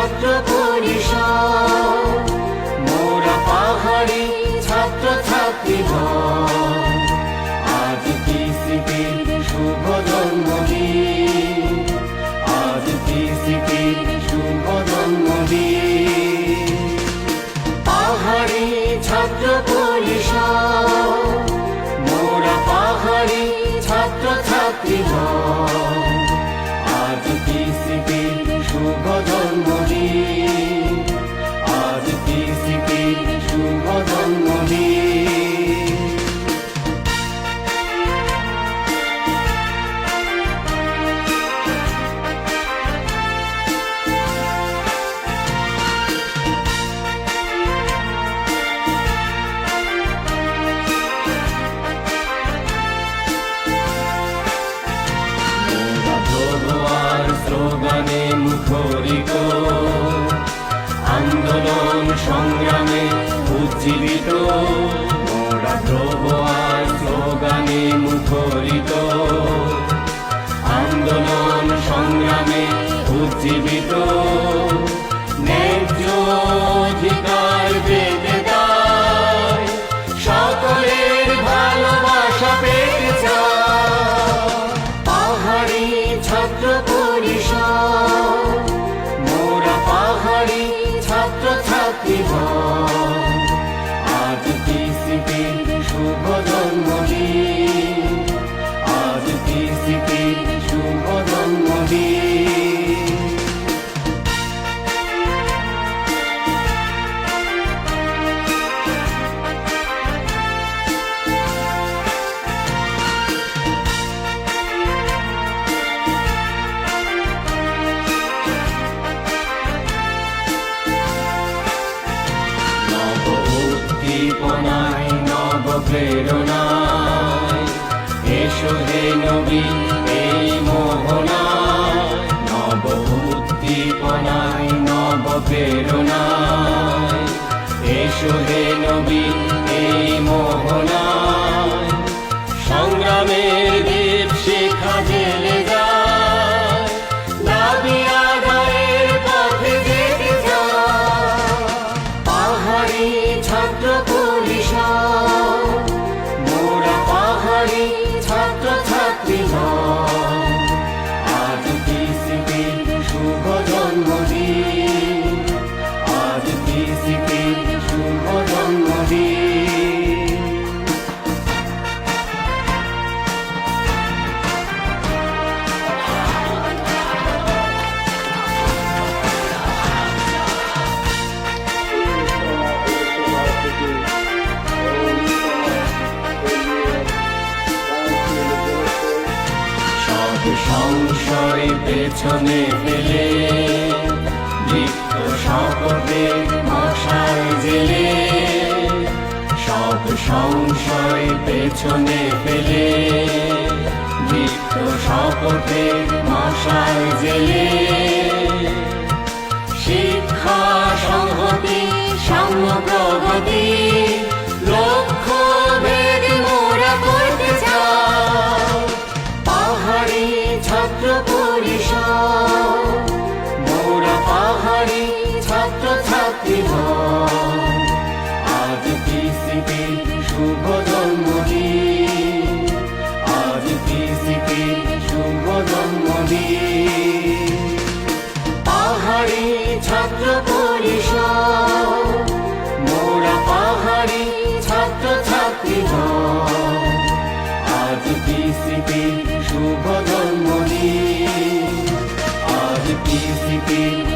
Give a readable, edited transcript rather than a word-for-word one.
ছাত্র পরিষদ, মোরা পাহাড়ি ছাত্র ছাত্রীগণ, আজ টিসিপির শুভ জন্মদিন, আজ টিসিপির শুভ জন্মদিন। পাহাড়ি ছাত্র পরিষদ, মোরা পাহাড়ি ছাত্র ছাত্রীগণ, আজ টিসিপির শুভ জন্মদিন, আজ টিসিপির শুভ জন্মদিন। স্লোগানে মুখরিত, আন্দোলন সংগ্রামে উজ্জীবিত, মোরা ধ্রুব আর স্লোগানে মুখরিত, আন্দোলন সংগ্রামে উজ্জীবিত, ন্যায্য অধিকার পেতে চাই, সকলের ভালোবাসা পেতে চাই। পাহাড়ি ছাত্র পরিষদ, মোরা পাহাড়ি ছাত্র ছাত্রীগণ, আজ টিসিপির শুভ জন্মদিন, আজ টিসিপির শুভ জন্মদিন। উদ্দীপনায় নব প্রেরণায়, এসো হে নবীন এই মোহনায়, নব উদ্দীপনায় নব প্রেরণায়, এসো হে নবীন এই মোহনায়। সংগ্রামের দীপ শিখা জেলে যায়, দাবি আদায়ের পথে যেতে যায়। পাহাড়ি ছাত্র পরিষদ, মোরা পাহাড়ি ছাত্র ছাত্রীগণ, আজ টিসিপির শুভ জন্মদিন, আজ টিসিপির শুভ জন্মদিন। সংশয় পেছনে ফেলে, দীপ্ত শপথের মশাল জেলে, সব সংশয় পেছনে ফেলে, দীপ্ত শপথের মশাল জেলে। শিক্ষা সংহতি সাম্য প্রগতি, লক্ষ্য ভেদ মোরা করতে চাই। পাহাড়ি ছাত্র পরিষদ, মোরা পাহাড়ি ছাত্র ছাত্রীগণ, আজ টিসিপির শুভ জন্মদিন, আজ টিসিপির শুভ জন্মদিন। পাহাড়ি ছাত্র পরিষদ, মোরা পাহাড়ি ছাত্র ছাত্রীগণ, আজ টিসিপির শুভ জন্মদিন, আজ টিসিপির